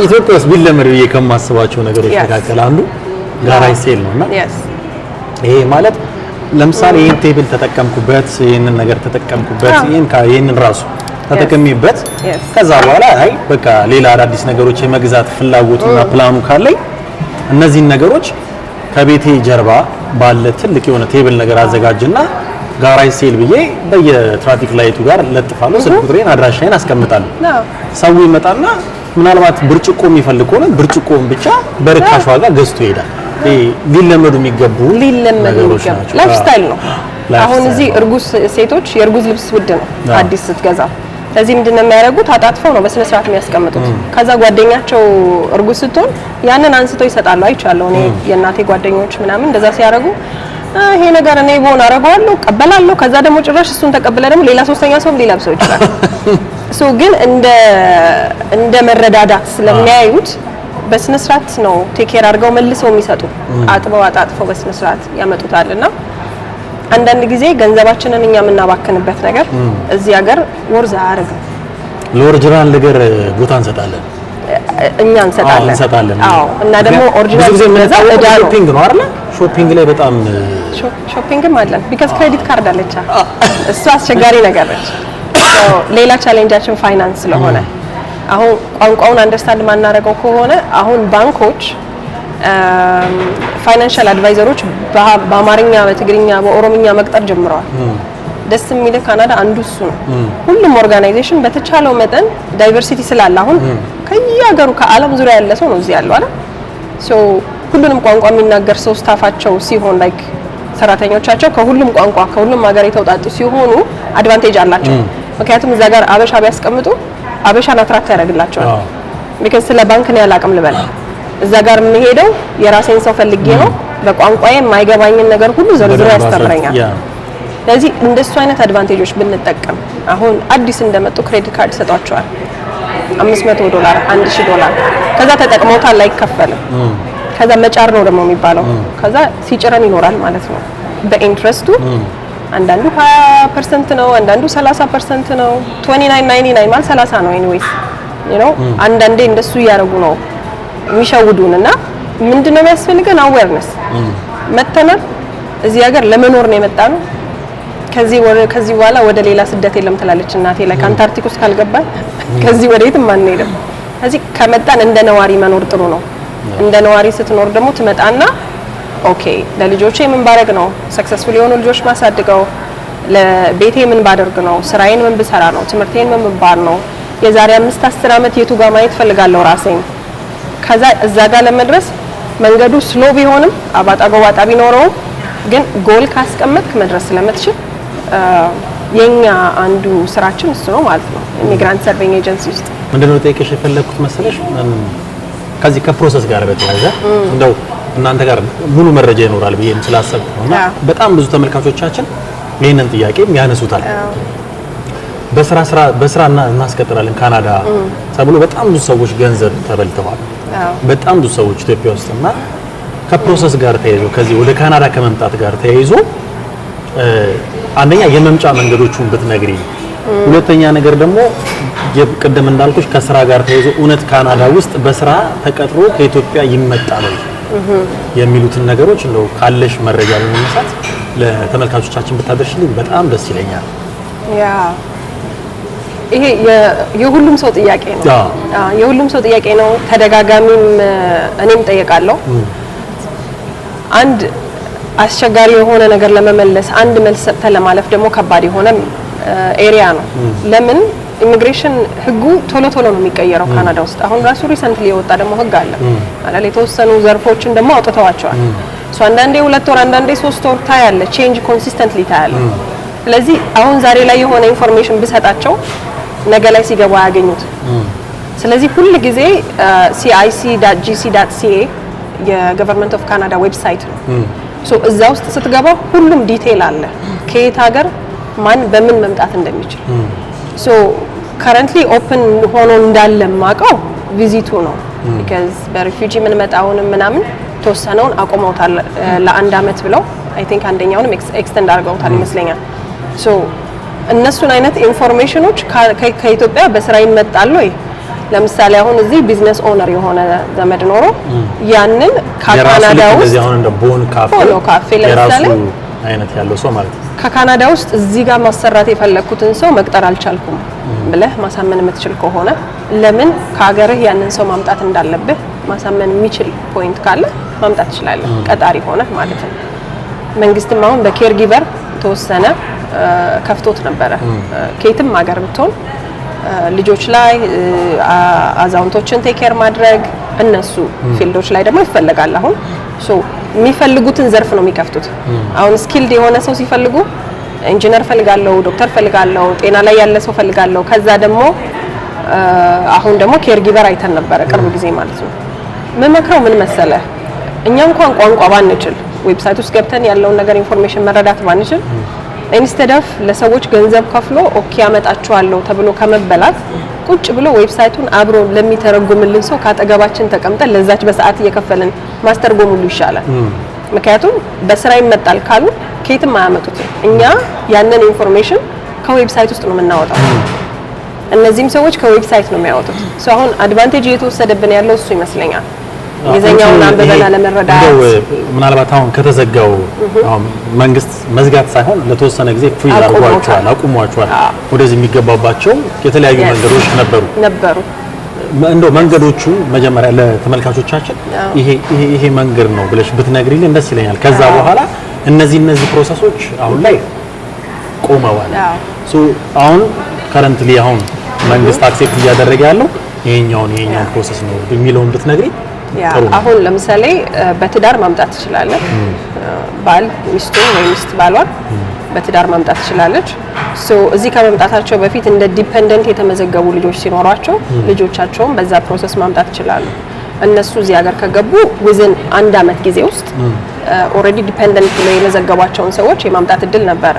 ኢትዮጵያ ውስጥ ቢለመድ ብዬ ከማስባቸው ነገሮች መካከል አንዱ ጋራጅ ሴል ነውና ይሄ ማለት ለምሳሌ ይሄን ቴብል ተጠቀምኩበት፣ ይሄንን ነገር ተጠቀምኩበት፣ ይሄንን ራሱ ተጠቅሜበት ከዛ በኋላ አይ በቃ ሌላ አዳዲስ ነገሮች የመግዛት ፍላጎቱና ፕላኑ ካለኝ እነዚህን ነገሮች ከቤቴ ጀርባ ባለ ትልቅ የሆነ ቴብል ነገር አዘጋጅና ጋራጅ ሴል ብዬ በየትራፊክ ላይቱ ጋር ለጥፋለሁ። ስልክ ቁጥሬን አድራሻዬን አስቀምጣለሁ። ሰው ይመጣና ምናልባት ብርጭቆ የሚፈልግ ከሆነ ብርጭቆውን ብቻ በርካሽ ዋጋ ገዝቶ ይሄዳል። ሊለመዱ የሚገቡ ነገሮች ናቸው። ላይፍ ስታይል ነው። አሁን እዚህ እርጉዝ ሴቶች የእርጉዝ ልብስ ውድ ነው አዲስ ስትገዛ። ስለዚህ ምንድነው የሚያደርጉት? አጣጥፈው ነው በስነ ስርዓት የሚያስቀምጡት። ከዛ ጓደኛቸው እርጉዝ ስትሆን ያንን አንስተው ይሰጣሉ። አይቻለሁ እኔ የእናቴ ጓደኞች ምናምን እንደዛ ሲያደርጉ ይሄ ነገር እኔ ቦን አረጋለሁ ቀበላለሁ። ከዛ ደግሞ ጭራሽ እሱን ተቀበለ ደግሞ ሌላ ሶስተኛ ሰው ሊለብሰው ይችላል። ሶ ግን እንደ መረዳዳት ስለሚያዩት በስነ ስርዓት ነው ቴክ ኬር አድርገው መልሰው የሚሰጡ። አጥበው አጣጥፈው በስነ ስርዓት ያመጡታልና አንዳንድ ጊዜ ገንዘባችንን እኛ የምናባክንበት ነገር እዚህ ሀገር ወርዝ አያደርግም። ለኦሪጂናል ነገር ቦታ እንሰጣለን፣ እኛ እንሰጣለን። አዎ እና ደግሞ ኦሪጂናል ብዙ ጊዜ የምንሰጣው ሾፒንግ ነው አይደል? ሾፒንግ ላይ በጣም ሾፒንግም አለን ቢካዝ ክሬዲት ካርድ አለች። እሱ አስቸጋሪ ነገር ነች። ሌላ ቻሌንጃችን ፋይናንስ ስለሆነ አሁን ቋንቋውን አንደርስታንድ ማናረገው ከሆነ አሁን ባንኮች ፋይናንሻል አድቫይዘሮች በአማርኛ፣ በትግርኛ፣ በኦሮምኛ መቅጠር ጀምረዋል። ደስ የሚል ካናዳ አንዱ እሱ ነው። ሁሉም ኦርጋናይዜሽን በተቻለው መጠን ዳይቨርሲቲ ስላለ አሁን ከየሀገሩ ከዓለም ዙሪያ ያለ ሰው ነው እዚህ ያለው አይደል? ሶ ሁሉንም ቋንቋ የሚናገር ሰው ስታፋቸው ሲሆን ላይክ ሰራተኞቻቸው ከሁሉም ቋንቋ ከሁሉም ሀገር የተውጣጡ ሲሆኑ አድቫንቴጅ አላቸው። ምክንያቱም እዛ ጋር አበሻ ቢያስቀምጡ አበሻን አትራክት ያደርግላቸዋል። ቢካዝ ስለ ባንክ ነው ያላቅም ልበል እዛ ጋር የሚሄደው የራሴን ሰው ፈልጌ ነው በቋንቋዬ የማይገባኝን ነገር ሁሉ ዘርዝሮ ያስተምረኛል። ስለዚህ እንደሱ አይነት አድቫንቴጆች ብንጠቀም አሁን አዲስ እንደመጡ ክሬዲት ካርድ ሰጧቸዋል $500 $1000 ከዛ ተጠቅመውታል አይከፈልም። ከዛ መጫር ነው ደግሞ የሚባለው። ከዛ ሲጭረን ይኖራል ማለት ነው በኢንትረስቱ። አንዳንዱ 20% ነው፣ አንዳንዱ 30% ነው። 29.99 ማለት 30 ነው። ኤኒዌይስ አንዳንዴ እንደሱ እያደረጉ ነው የሚሸውዱንና ምንድነው የሚያስፈልገን? አዌርነስ መተናል። እዚህ ሀገር ለመኖር ነው የመጣ ነው። ከዚህ በኋላ ወደ ሌላ ስደት የለም ትላለች እናቴ። ላይ አንታርክቲክ ውስጥ ካልገባን ከዚህ ወደ የትም አንሄድም። እዚህ ከመጣን እንደ ነዋሪ መኖር ጥሩ ነው። እንደ ነዋሪ ስትኖር ደግሞ ትመጣና ኦኬ ለልጆቼ ምን ባደርግ ነው ሰክሰስፉል የሆኑ ልጆች ማሳድገው፣ ለቤቴ ምን ባደርግ ነው፣ ስራዬን ምን ብሰራ ነው፣ ትምህርቴን ምን ባር ነው፣ የዛሬ 5-10 ዓመት የቱ ጋር ማየት ፈልጋለሁ ራሴን። ከዛ እዛ ጋር ለመድረስ መንገዱ ስሎ ቢሆንም አባጣ ጎባጣ ቢኖረውም ግን ጎል ካስቀመጥክ መድረስ ስለምትችል የኛ አንዱ ስራችን እሱ ነው ማለት ነው። ኢሚግራንት ሰርቪንግ ኤጀንሲ ውስጥ ምንድነው ጠይቀሽ የፈለኩት መሰለሽ ከዚህ ከፕሮሰስ ጋር በተያያዘ እንደው እናንተ ጋር ሙሉ መረጃ ይኖራል ብዬ ስላሰብኩ ነውና በጣም ብዙ ተመልካቾቻችን ይሄንን ጥያቄ ያነሱታል። በስራ እናስቀጥራለን ካናዳ ተብሎ በጣም ብዙ ሰዎች ገንዘብ ተበልተዋል። በጣም ብዙ ሰዎች ኢትዮጵያ ውስጥና ከፕሮሰስ ጋር ተያይዞ ከዚህ ወደ ካናዳ ከመምጣት ጋር ተያይዞ አንደኛ የመምጫ መንገዶቹን ብትነግሪ፣ ሁለተኛ ነገር ደግሞ ቅድም እንዳልኩሽ ከስራ ጋር ተያይዞ እውነት ካናዳ ውስጥ በስራ ተቀጥሮ ከኢትዮጵያ ይመጣ ነው የሚሉትን ነገሮች እንደው ካለሽ መረጃ በመነሳት ለተመልካቾቻችን ብታደርሽልኝ በጣም ደስ ይለኛል። ይሄ የሁሉም ሰው ጥያቄ ነው። የሁሉም ሰው ጥያቄ ነው። ተደጋጋሚም እኔም ጠይቃለሁ። አንድ አስቸጋሪ የሆነ ነገር ለመመለስ አንድ መልስ ሰጥተህ ለማለፍ ደግሞ ከባድ የሆነ ኤሪያ ነው። ለምን ኢሚግሬሽን ህጉ ቶሎ ቶሎ ነው የሚቀየረው ካናዳ ውስጥ። አሁን ራሱ ሪሰንትሊ የወጣ ደግሞ ህግ አለ ማለት የተወሰኑ ዘርፎችን ደግሞ አውጥተዋቸዋል። አንዳንዴ 2 ወር አንዳንዴ 3 ወር ታያለ፣ ቼንጅ ኮንሲስተንትሊ ታያለ። ስለዚህ አሁን ዛሬ ላይ የሆነ ኢንፎርሜሽን ብሰጣቸው ነገ ላይ ሲገቡ አያገኙት። ስለዚህ ሁሉ ጊዜ cic.gc.ca የገቨርንመንት ኦፍ ካናዳ ዌብሳይት ነው። እዛ ውስጥ ስትገባ ሁሉም ዲቴል አለ፣ ከየት ሀገር ማን በምን መምጣት እንደሚችል። ከረንትሊ ኦፕን ሆኖ እንዳለ ማቀው ቪዚቱ ነው። ቢካዝ በሪፊውጂ ምን መጣውንም ምናምን ተወሰነውን አቆመውታል ለአንድ አመት ብለው አይ ቲንክ አንደኛውንም ኤክስቴንድ አድርገውታል ይመስለኛል። እነሱን አይነት ኢንፎርሜሽኖች ከኢትዮጵያ በስራ ይመጣሉ ወይ? ለምሳሌ አሁን እዚህ ቢዝነስ ኦነር የሆነ ዘመድ ኖሮ ያንን ከካናዳ ውስጥ አሁን እንደ ቦን ካፌ ለምሳሌ አይነት ያለው ሰው ማለት ነው ከካናዳ ውስጥ እዚህ ጋር ማሰራት የፈለኩትን ሰው መቅጠር አልቻልኩም ብለህ ማሳመን የምትችል ከሆነ ለምን ከሀገርህ ያንን ሰው ማምጣት እንዳለብህ ማሳመን የሚችል ፖይንት ካለ ማምጣት ትችላለህ፣ ቀጣሪ ሆነ ማለት ነው። መንግስትም አሁን በኬር ጊቨር ተወሰነ ከፍቶት ነበረ። ከየትም ሀገር ብትሆን ልጆች ላይ አዛውንቶችን ቴክ ኬር ማድረግ እነሱ ፊልዶች ላይ ደግሞ ይፈልጋል። አሁን የሚፈልጉትን ዘርፍ ነው የሚከፍቱት። አሁን ስኪልድ የሆነ ሰው ሲፈልጉ ኢንጂነር ፈልጋለሁ፣ ዶክተር ፈልጋለሁ፣ ጤና ላይ ያለ ሰው ፈልጋለሁ። ከዛ ደግሞ አሁን ደግሞ ኬር ጊቨር አይተን ነበረ ቅርብ ጊዜ ማለት ነው። መመክረው ምን መሰለ፣ እኛ እንኳን ቋንቋ ባንችል ዌብሳይት ውስጥ ገብተን ያለውን ነገር ኢንፎርሜሽን መረዳት ባንችል ኢንስቴድ ኦፍ ለሰዎች ገንዘብ ከፍሎ ኦኬ ያመጣቸዋለሁ ተብሎ ከመበላት ቁጭ ብሎ ዌብሳይቱን አብሮ ለሚተረጉምልን ሰው ካጠገባችን ተቀምጠን ለዛች በሰዓት እየከፈልን ማስተርጎም ሁሉ ይሻላል። ምክንያቱም በስራ ይመጣል ካሉ ከየትም አያመጡት። እኛ ያንን ኢንፎርሜሽን ከዌብሳይት ውስጥ ነው የምናወጣው። እነዚህም ሰዎች ከዌብሳይት ነው የሚያወጡት። አሁን አድቫንቴጅ እየተወሰደብን ያለው እሱ ይመስለኛል። የዘኛውን አንበበና ለመረዳት ምናልባት አሁን ከተዘጋው አሁን መንግስት መዝጋት ሳይሆን ለተወሰነ ጊዜ ፍሪ አቁሟቸዋል። ወደዚህ የሚገባባቸው የተለያዩ መንገዶች ነበሩ። እንደው መንገዶቹ መጀመሪያ ለተመልካቾቻችን ይሄ መንገድ ነው ብለሽ ብትነግሪልን ደስ ይለኛል። ከዛ በኋላ እነዚህ ፕሮሰሶች አሁን ላይ ቆመዋል። አሁን ከረንትሊ አሁን መንግስት አክሴፕት እያደረገ ያለው ይሄኛውን ፕሮሰስ ነው የሚለውን ብትነግሪ። አሁን ለምሳሌ በትዳር ማምጣት ትችላለህ። ባል ሚስቱን ወይ ሚስት ባሏን በትዳር ማምጣት ትችላለች። እዚህ ከመምጣታቸው በፊት እንደ ዲፔንደንት የተመዘገቡ ልጆች ሲኖሯቸው ልጆቻቸውን በዛ ፕሮሰስ ማምጣት ይችላሉ። እነሱ እዚህ ሀገር ከገቡ ዊዝን 1 አመት ጊዜ ውስጥ ኦልሬዲ ዲፔንደንት ብለው የመዘገቧቸውን ሰዎች የማምጣት እድል ነበረ።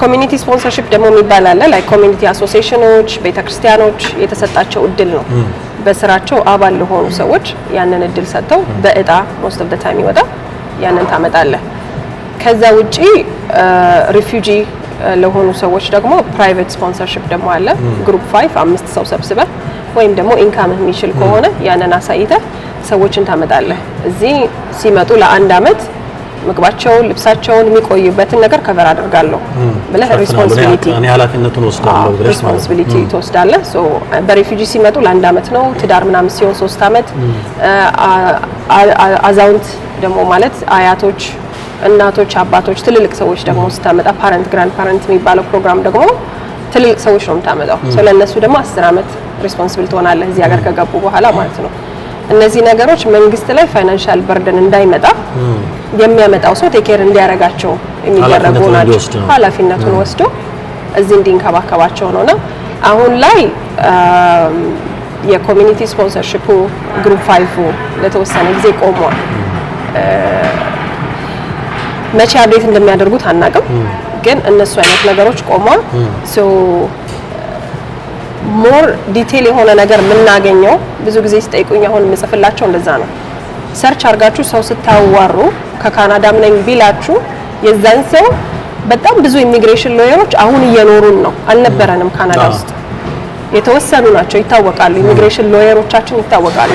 ኮሚኒቲ ስፖንሰርሺፕ ደግሞ የሚባል አለ። ላይ ኮሚኒቲ አሶሲዬሽኖች፣ ቤተክርስቲያኖች የተሰጣቸው እድል ነው። በስራቸው አባል ለሆኑ ሰዎች ያንን እድል ሰጥተው በእጣ ሞስት ኦፍ ዘ ታይም ይወጣ ያንን ታመጣለህ። ከዛ ውጪ ሪፊውጂ ለሆኑ ሰዎች ደግሞ ፕራይቬት ስፖንሰርሺፕ ደግሞ አለ። ግሩፕ 5 ሰው ሰብስበ ወይም ደግሞ ኢንካም የሚችል ከሆነ ያንን አሳይተህ ሰዎችን ታመጣለህ። እዚህ ሲመጡ ለ1 አመት ምግባቸውን፣ ልብሳቸውን የሚቆዩበትን ነገር ከቨር አድርጋለሁ ብለህ ሪስፖንሲቢሊቲ እኔ ኃላፊነቱን ወስዳለሁ ብለሽ ሪስፖንሲቢሊቲ ትወስዳለህ። በሪፊውጂ ሲመጡ ለ1 አመት ነው። ትዳር ምናምን ሲሆን 3 አመት። አዛውንት ደግሞ ማለት አያቶች፣ እናቶች፣ አባቶች፣ ትልልቅ ሰዎች ደግሞ ስታመጣ ፓረንት ግራንድ ፓረንት የሚባለው ፕሮግራም ደግሞ ትልልቅ ሰዎች ነው የምታመጣው። ለእነሱ ደግሞ 10 አመት ሪስፖንሲብል ትሆናለህ እዚህ ሀገር ከገቡ በኋላ ማለት ነው። እነዚህ ነገሮች መንግስት ላይ ፋይናንሻል በርደን እንዳይመጣ የሚያመጣው ሰው ቴኬር እንዲያረጋቸው የሚደረጉ ናቸው። ኃላፊነቱን ወስዶ እዚህ እንዲንከባከባቸው ነውና አሁን ላይ የኮሚኒቲ ስፖንሰርሺፑ ግሩፕ 5 ለተወሰነ ጊዜ ቆሟል። መቼ አብዴት እንደሚያደርጉት አናውቅም፣ ግን እነሱ አይነት ነገሮች ቆሟል። ሶ ሞር ዲቴል የሆነ ነገር የምናገኘው ብዙ ጊዜ ሲጠይቁኝ አሁን የምጽፍላቸው እንደዛ ነው። ሰርች አድርጋችሁ ሰው ስታዋሩ ከካናዳም ነኝ ቢላችሁ የዛን ሰው በጣም ብዙ ኢሚግሬሽን ሎየሮች አሁን እየኖሩን ነው። አልነበረንም ካናዳ ውስጥ የተወሰኑ ናቸው ይታወቃሉ። ኢሚግሬሽን ሎየሮቻችን ይታወቃሉ።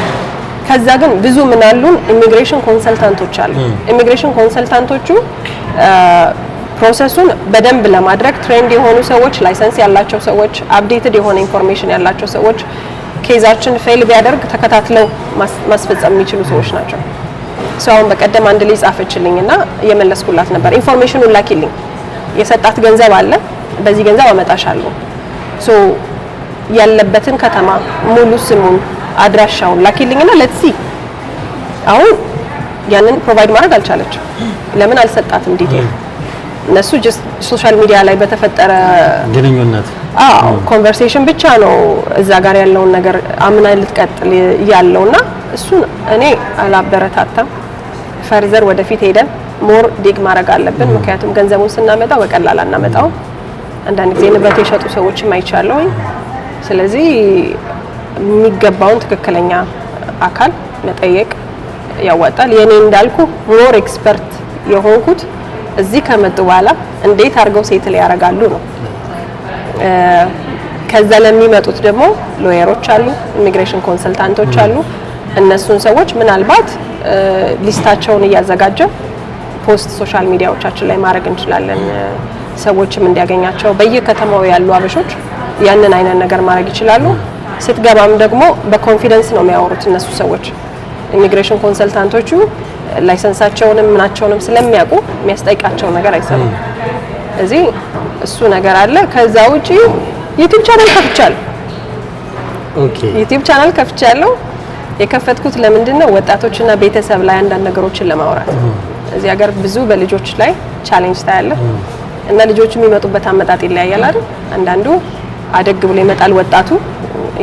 ከዛ ግን ብዙ ምን አሉን ኢሚግሬሽን ኮንሰልታንቶች አሉ። ኢሚግሬሽን ኮንሰልታንቶቹ ፕሮሰሱን በደንብ ለማድረግ ትሬንድ የሆኑ ሰዎች፣ ላይሰንስ ያላቸው ሰዎች፣ አፕዴትድ የሆነ ኢንፎርሜሽን ያላቸው ሰዎች ኬዛችን ፌል ቢያደርግ ተከታትለው ማስፈጸም የሚችሉ ሰዎች ናቸው። ሰው አሁን በቀደም አንድ ልጅ ጻፈችልኝና እየመለስኩላት ነበር። ኢንፎርሜሽኑን ላኪልኝ፣ የሰጣት ገንዘብ አለ፣ በዚህ ገንዘብ አመጣሻለሁ። ሶ ያለበትን ከተማ ሙሉ ስሙን አድራሻውን ላኪልኝና ሌትስ ሲ። አሁን ያንን ፕሮቫይድ ማድረግ አልቻለችም። ለምን አልሰጣትም ዲቴል? እነሱ ጀስት ሶሻል ሚዲያ ላይ በተፈጠረ ግንኙነት ኮንቨርሴሽን ብቻ ነው እዛ ጋር ያለውን ነገር አምና ልትቀጥል ያለውና እሱን እኔ አላበረታታም። ፈርዘር ወደፊት ሄደን ሞር ዲግ ማድረግ አለብን። ምክንያቱም ገንዘቡን ስናመጣ በቀላል አናመጣው። አንዳንድ ጊዜ ንብረት የሸጡ ሰዎችም አይቻለሁ። ስለዚህ የሚገባውን ትክክለኛ አካል መጠየቅ ያዋጣል። የኔ እንዳልኩ ሞር ኤክስፐርት የሆንኩት እዚህ ከመጡ በኋላ እንዴት አድርገው ሴትል ያደርጋሉ ነው። ከዛ ለሚመጡት ደግሞ ሎየሮች አሉ፣ ኢሚግሬሽን ኮንሰልታንቶች አሉ። እነሱን ሰዎች ምናልባት ሊስታቸውን እያዘጋጀ ፖስት ሶሻል ሚዲያዎቻችን ላይ ማድረግ እንችላለን። ሰዎችም እንዲያገኛቸው በየከተማው ያሉ አበሾች ያንን አይነት ነገር ማድረግ ይችላሉ። ስትገባም ደግሞ በኮንፊደንስ ነው የሚያወሩት እነሱ ሰዎች። ኢሚግሬሽን ኮንሰልታንቶቹ ላይሰንሳቸውንም ምናቸውንም ስለሚያውቁ የሚያስጠይቃቸው ነገር አይሰሩም። እዚህ እሱ ነገር አለ። ከዛ ውጪ ዩቲዩብ ቻናል ከፍቻለሁ። ኦኬ ዩቲዩብ ቻናል ከፍቻለሁ። የከፈትኩት ለምንድን ነው? ወጣቶችና ቤተሰብ ላይ አንዳንድ ነገሮችን ለማውራት። እዚህ ሀገር ብዙ በልጆች ላይ ቻሌንጅ ታያለ እና ልጆቹ የሚመጡበት አመጣጥ ይለያያል አይደል? አንዳንዱ አደግ ብሎ ይመጣል ወጣቱ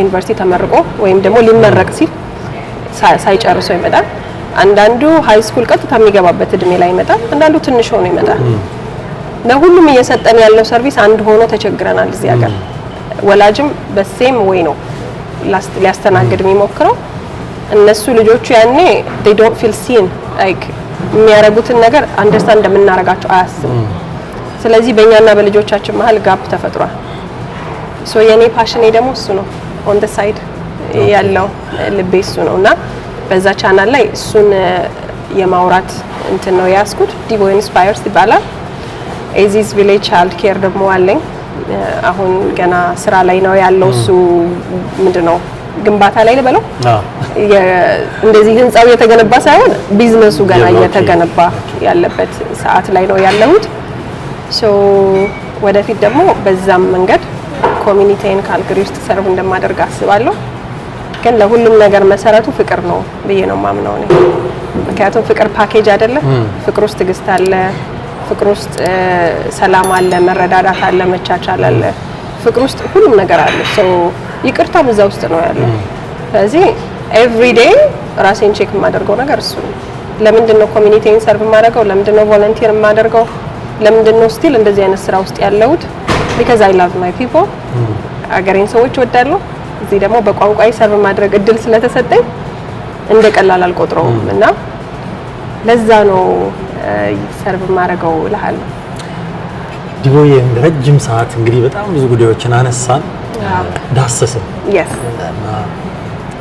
ዩኒቨርሲቲ ተመርቆ ወይም ደግሞ ሊመረቅ ሲል ሳይጨርሶ ይመጣል። አንዳንዱ ሃይ ስኩል ቀጥታ የሚገባበት እድሜ ላይ ይመጣል። አንዳንዱ ትንሽ ሆኖ ይመጣል። ለሁሉም እየሰጠን ያለው ሰርቪስ አንድ ሆኖ ተቸግረናል እዚህ ሀገር። ወላጅም በሴም ወይ ነው ሊያስተናግድ የሚሞክረው። እነሱ ልጆቹ ያኔ they don't feel seen like የሚያረጉትን ነገር አንደርስታንድ እንደምናረጋቸው አያስቡም። ስለዚህ በእኛና በልጆቻችን መሀል ጋፕ ተፈጥሯል። ሶ የኔ ፓሽኔ ደግሞ እሱ ነው። ኦን ዘ ሳይድ ያለው ልቤ እሱ ነውና በዛ ቻናል ላይ እሱን የማውራት እንትን ነው ያስኩት። ዲቦ ኢንስፓየርስ ይባላል። ኤዚስ ቪሌጅ ቻይልድ ኬር ደግሞ አለኝ። አሁን ገና ስራ ላይ ነው ያለው። እሱ ምንድነው ግንባታ ላይ ልበለው፣ እንደዚህ ህንጻው የተገነባ ሳይሆን ቢዝነሱ ገና እየተገነባ ያለበት ሰዓት ላይ ነው ያለሁት። ሶ ወደፊት ደግሞ በዛም መንገድ ኮሚኒቲን ካልግሪ ውስጥ ሰርቭ እንደማደርግ አስባለሁ። ግን ለሁሉም ነገር መሰረቱ ፍቅር ነው ብዬ ነው ማምነው እኔ። ምክንያቱም ፍቅር ፓኬጅ አይደለ? ፍቅር ውስጥ ትዕግስት አለ፣ ፍቅር ውስጥ ሰላም አለ፣ መረዳዳት አለ፣ መቻቻል አለ። ፍቅር ውስጥ ሁሉም ነገር አለ። ሶ ይቅርታም እዛ ውስጥ ነው ያለው። ስለዚህ ኤቭሪ ዴይ ራሴን ቼክ የማደርገው ነገር እሱ ነው። ለምንድን ነው ኮሚኒቲን ሰርቭ የማደርገው? ለምንድን ነው ቮለንቲር የማደርገው? ለምንድን ነው ስቲል እንደዚህ አይነት ስራ ውስጥ ያለሁት? because I love my people አገሬን ሰዎች እወዳለሁ። እዚህ ደግሞ በቋንቋዬ ሰርቭ ማድረግ እድል ስለተሰጠኝ እንደ ቀላል አልቆጥረውም እና ለዛ ነው ሰርቭ ማድረገው እልሃለሁ። ዲቦዬ ረጅም ሰዓት እንግዲህ በጣም ብዙ ጉዳዮችን አነሳን፣ ዳሰስን።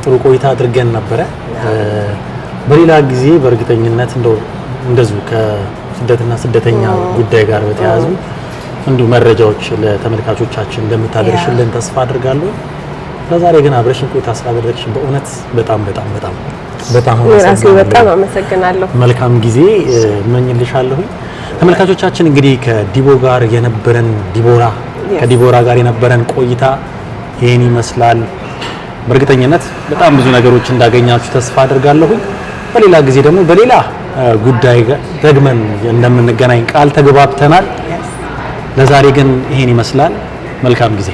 ጥሩ ቆይታ አድርገን ነበረ። በሌላ ጊዜ በእርግጠኝነት እንደዚሁ ከስደትና ስደተኛ ጉዳይ ጋር በተያያዙ እንዲሁ መረጃዎች ለተመልካቾቻችን እንደምታደርሽልን ተስፋ አድርጋለሁ። ለዛሬ ግን አብረሽን ቆይታ ስላደረግሽ በእውነት በጣም አመሰግናለሁ። መልካም ጊዜ እመኝልሻለሁ። ተመልካቾቻችን እንግዲህ ከዲቦራ ጋር የነበረን ቆይታ ይሄን ይመስላል። በእርግጠኝነት በጣም ብዙ ነገሮች እንዳገኛችሁ ተስፋ አድርጋለሁ። በሌላ ጊዜ ደግሞ በሌላ ጉዳይ ደግመን እንደምንገናኝ ቃል ተግባብተናል። ለዛሬ ግን ይሄን ይመስላል። መልካም ጊዜ